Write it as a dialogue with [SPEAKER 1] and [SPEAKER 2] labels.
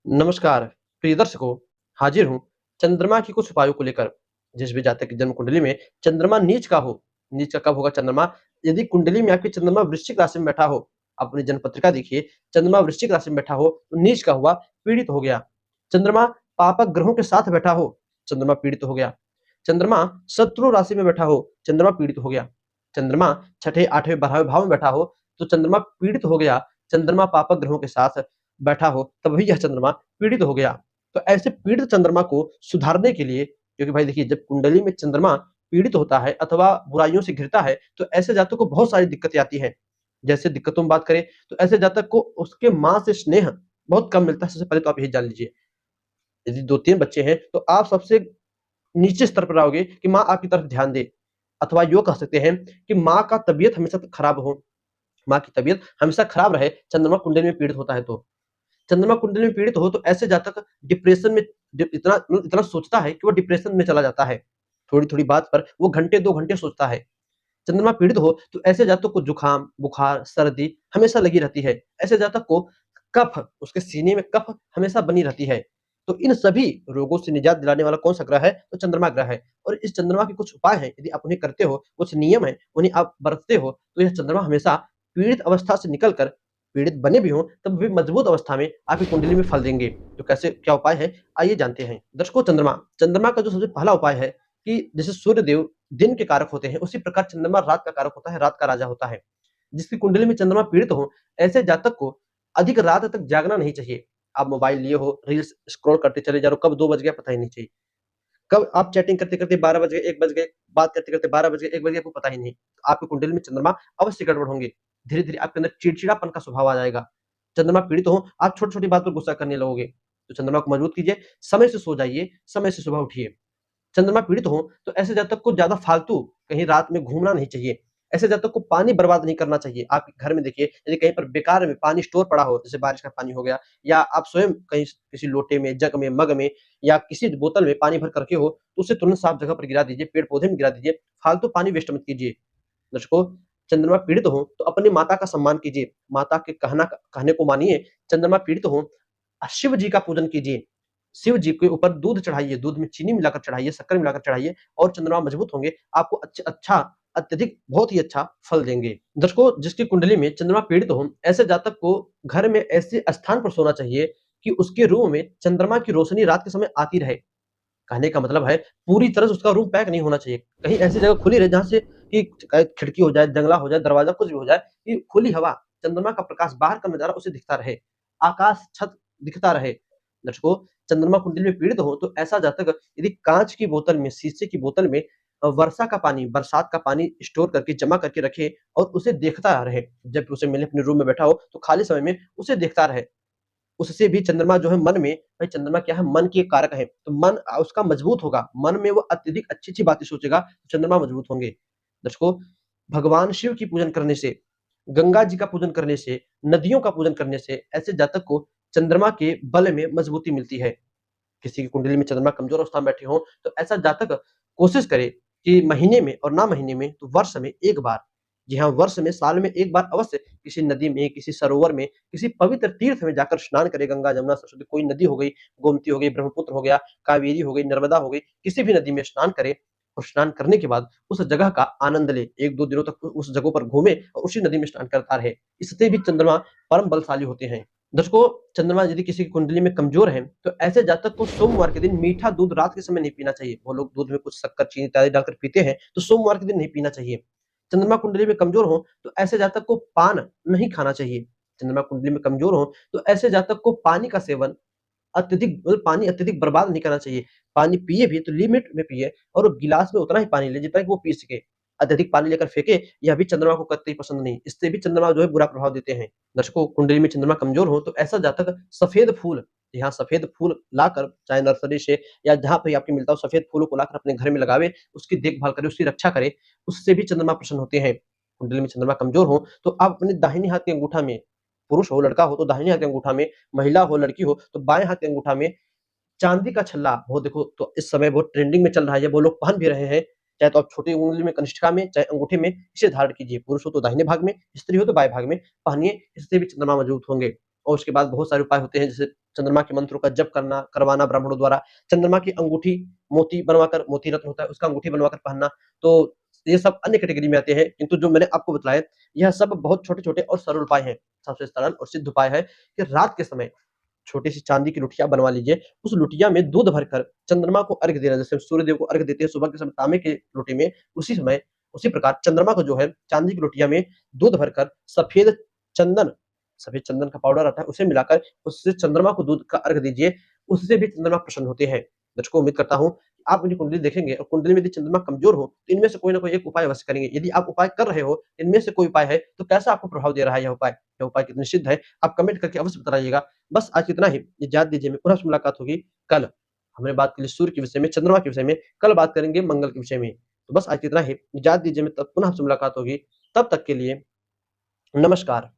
[SPEAKER 1] नमस्कार, प्रिय दर्शकों, हाजिर हूँ चंद्रमा की कुछ उपायों को लेकर। जिस भी जातक की जन्म कुंडली में चंद्रमा नीच का हो, नीच का कब होगा चंद्रमा? यदि कुंडली में आपकी चंद्रमा वृश्चिक राशि में बैठा हो, आप अपनी जन्म पत्रिका देखिए, चंद्रमा वृश्चिक राशि में बैठा हो, तो नीच का हुआ, पीड़ित हो गया। चंद्रमा पापक ग्रहों के साथ बैठा हो, चंद्रमा पीड़ित हो गया। चंद्रमा शत्रु राशि में बैठा हो, चंद्रमा पीड़ित हो गया। चंद्रमा छठे, 8वें, 12वें भाव में बैठा हो, तो चंद्रमा पीड़ित हो गया। चंद्रमा पापक ग्रहों के साथ बैठा हो, तब भी यह चंद्रमा पीड़ित हो गया। तो ऐसे पीड़ित चंद्रमा को सुधारने के लिए, क्योंकि भाई देखिए जब कुंडली में चंद्रमा पीड़ित होता है अथवा बुराइयों से घिरता है, तो ऐसे जातक को बहुत सारी दिक्कतें आती हैं। जैसे दिक्कतों में बात करें, तो ऐसे जातक को उसके माँ से स्नेह बहुत कम मिलता है। सबसे पहले तो आप यही जान लीजिए। यदि 2-3 बच्चे हैं, तो आप सबसे नीचे स्तर पर आओगे कि माँ आपकी तरफ ध्यान दे, अथवा यूँ कह सकते हैं कि माँ का तबीयत हमेशा खराब हो, माँ की तबीयत हमेशा खराब रहे, चंद्रमा कुंडली में पीड़ित होता है तो। चंद्रमा कुंडली में पीड़ित हो तो ऐसे जातक डिप्रेशन में इतना सोचता है कि वो डिप्रेशन में चला जाता है। थोड़ी-थोड़ी बात पर वो घंटे 2 घंटे सोचता है। चंद्रमा पीड़ित हो तो ऐसे जातक को जुकाम, बुखार, सर्दी हमेशा लगी रहती है। ऐसे जातक को कफ, उसके सीने में कफ हमेशा बनी रहती है। तो इन सभी रोगों से निजात दिलाने वाला कौन-सा ग्रह है? तो चंद्रमा ग्रह है। और इस चंद्रमा के कुछ उपाय हैं, यदि आप उन्हें करते हो, कुछ नियम हैं, उन्हें आप बरतते हो, तो यह चंद्रमा हमेशा पीड़ित अवस्था से निकल कर, पीड़ित बने भी हों, तब भी मजबूत अवस्था में आपकी कुंडली में फल देंगे। तो कैसे क्या उपाय है? आइए जानते हैं। दर्शकों, चंद्रमा का जो सबसे पहला उपाय है कि जैसे सूर्यदेव दिन के कारक होते हैं, उसी प्रकार चंद्रमा रात का कारक होता है, रात का राजा होता है। जिसकी कुंडली में चंद्रमा पीड़ित हो, ऐसे जातक को अधिक रात तक जागना नहीं चाहिए। आप मोबाइल लिए हो, रील्स स्क्रॉल करते चले जा रहे हो, कब 2 बज गया पता ही नहीं चाहिए। कब आप चैटिंग करते-करते 12 बज गए, 1 बज गए, बात करते-करते 12 बज गए, 1 बज गए, आपको पता ही नहीं। आपकी कुंडली में चंद्रमा अवश्य गड़बड़ होंगे। धीरे-धीरे आपके अंदर चिड़चिड़ापन का स्वभाव आ जाएगा। चंद्रमा पीड़ित हो, आप छोटी-छोटी बात पर गुस्सा करने लगोगे। तो चंद्रमा को मजबूत कीजिए, समय से सो जाइए, समय से सुबह उठिए। चंद्रमा पीड़ित हो तो ऐसे जातक को ज़्यादा फालतू कहीं रात में घूमना नहीं चाहिए। ऐसे जातक को पानी बर्बाद नहीं करना चाहिए। आप घर में देखिए, यदि कहीं पर बेकार में पानी स्टोर पड़ा हो, जैसे बारिश का पानी हो गया, या आप स्वयं कहीं किसी लोटे में, जग में, मग में या किसी बोतल में पानी भर कर के हो, तो उसे तुरंत साफ जगह पर गिरा दीजिए, पेड़-पौधे में गिरा दीजिए। फालतू पानी वेस्ट मत कीजिए। दर्शकों, चंद्रमा पीड़ित हो तो अपनी माता का सम्मान कीजिए। माता के कहने को मानिए। चंद्रमा पीड़ित हो, शिव जी का पूजन कीजिए। शिव जी के ऊपर दूध चढ़ाइए, दूध में चीनी मिलाकर चढ़ाइए, शक्कर मिलाकर चढ़ाइए, और चंद्रमा मजबूत होंगे, आपको अच्छा अत्यधिक बहुत ही अच्छा फल देंगे। दर्शकों, जिसकी कुंडली में चंद्रमा पीड़ित हो, ऐसे जातक को घर में ऐसे स्थान पर सोना चाहिए कि उसके रूम में चंद्रमा की रोशनी रात के समय आती रहे। कहने का मतलब है, पूरी तरह से उसका रूम पैक नहीं होना चाहिए। कहीं ऐसी जगह खुली रहे जहाँ से कि खिड़की हो जाए, जंगला हो जाए, दरवाज़ा कुछ भी हो जाए, कि खुली हवा, चंद्रमा का प्रकाश, बाहर का नज़ारा उसे दिखता रहे। आकाश, छत दिखता रहे। दर्शकों, चंद्रमा कुंडली में पीड़ित हो तो ऐसा जातक यदि काँच की बोतल में, शीशे की बोतल में वर्षा का पानी, बरसात का पानी स्टोर करके, जमा करके रखे और उसे देखता रहे। जब भी उसे मिले, अपने रूम में बैठा हो, तो खाली समय में उसे देखता रहे। उससे भी चंद्रमा जो है मन में, भाई चंद्रमा क्या है, मन के एक कारक है, तो मन उसका मजबूत होगा, मन में वो अत्यधिक अच्छी-अच्छी बातें सोचेगा, तो चंद्रमा मजबूत होंगे। दर्शकों, भगवान शिव की पूजन करने से, गंगा जी का पूजन करने से, नदियों का पूजन करने से ऐसे जातक को चंद्रमा के बल में मजबूती मिलती है। किसी की कुंडली में चंद्रमा कमजोर अवस्था में बैठे हों, तो ऐसा जातक कोशिश करे कि महीने में, और ना महीने में तो वर्ष में 1 बार, जी हाँ, वर्ष में, साल में 1 बार अवश्य किसी नदी में, किसी सरोवर में, किसी पवित्र तीर्थ में जाकर स्नान करे। गंगा, जमुना, सरस्वती, कोई नदी हो गई, गोमती हो गई, ब्रह्मपुत्र हो गया, कावेरी हो गई, नर्मदा हो गई, किसी भी नदी में स्नान करे, और स्नान करने के बाद उस जगह का आनंद ले। 1-2 दिनों तक उस जगहों पर घूमे और उसी नदी में स्नान करता रहे। इससे भी चंद्रमा परम बलशाली होते हैं। दर्शकों, चंद्रमा यदि किसी की कुंडली में कमजोर है, तो ऐसे जातक को सोमवार के दिन मीठा दूध रात के समय नहीं पीना चाहिए। वो लोग दूध में कुछ शक्कर, चीनी इत्यादि डालकर पीते हैं, तो सोमवार के दिन नहीं पीना चाहिए। चंद्रमा कुंडली में कमजोर हो तो ऐसे जातक को पान नहीं खाना चाहिए। चंद्रमा कुंडली में कमजोर हो तो ऐसे जातक को पानी का सेवन अत्यधिक, मतलब पानी अत्यधिक बर्बाद नहीं करना चाहिए। पानी पिए भी तो लिमिट में पिए, और गिलास में उतना ही पानी लें जितना कि वो पी सके। अत्यधिक पानी लेकर फेंके, यह भी चंद्रमा को कतई पसंद नहीं। इससे भी चंद्रमा जो है बुरा प्रभाव देते हैं। दर्शकों, कुंडली में चंद्रमा कमजोर हो तो ऐसा जातक सफेद फूल, यहाँ सफेद फूल लाकर, चाहे नर्सरी से या जहाँ पे आपको मिलता हो, सफेद फूलों को लाकर अपने घर में लगावे, उसकी देखभाल करे, उसकी रक्षा करे, उससे भी चंद्रमा प्रसन्न होते हैं। कुंडली में चंद्रमा कमजोर हो तो आप अपने दाहिने हाथ के अंगूठा में, पुरुष हो, लड़का हो तो दाहिने हाथ के अंगूठा में, महिला हो, लड़की हो तो बाएँ हाथ के अंगूठा में चांदी का छल्ला, वो देखो तो इस समय बहुत ट्रेंडिंग में चल रहा है, वो लोग पहन भी रहे हैं। चाहे तो आप छोटी उँगली में, कनिष्ठिका में, चाहे अंगूठे में, इसे धारण कीजिए। पुरुष हो तो दाहिने भाग में, स्त्री हो तो बाएँ भाग में पहनिए, इससे भी चंद्रमा मजबूत होंगे। और उसके बाद बहुत सारे उपाय होते हैं, जैसे चंद्रमा के मंत्रों का जप करवाना ब्राह्मणों द्वारा, चंद्रमा की अंगूठी मोती बनवाकर, मोती रत्न होता है उसका अंगूठी बनवाकर पहनना, तो ये सब अन्य कैटेगरी में आते हैं। किंतु जो मैंने आपको बताया, यह सब बहुत छोटे-छोटे और सरल उपाय हैं। सबसे सरल और सिद्ध उपाय है कि रात के समय छोटी-सी चांदी की लोटिया बनवा लीजिए, उस लोटिया में दूध भरकर चंद्रमा को अर्घ्य देना, जैसे सूर्यदेव को अर्घ्य देते हैं सुबह के समय तांबे के लोटे में, उसी समय उसी प्रकार चंद्रमा को जो है चांदी की लोटिया में दूध भरकर चंदन सफेद चंदन का पाउडर आता है, उसे मिलाकर उससे चंद्रमा को दूध का अर्घ्य दीजिए, उससे भी चंद्रमा प्रसन्न होते हैं। दर्शकों, उम्मीद करता हूँ आप मेरी कुंडली देखेंगे और कुंडली में यदि चंद्रमा कमजोर हो, तो इनमें से कोई ना कोई एक उपाय अवश्य करेंगे। यदि आप उपाय कर रहे हो, इनमें से कोई उपाय है, तो कैसा आपको प्रभाव दे रहा है यह उपाय? यह उपाय कितने सिद्ध है? आप कमेंट करके अवश्य बताइएगा। बस आज इतना ही। इजाज़त दीजिए, मैं पुनः आपसे मुलाकात होगी कल। हमने बात की सूर्य के विषय में, चंद्रमा के विषय में, कल बात करेंगे मंगल के विषय में। तो बस आज इतना ही। इजाज़त दीजिए, मैं तब पुनः आपसे मुलाकात होगी। तब तक के लिए नमस्कार।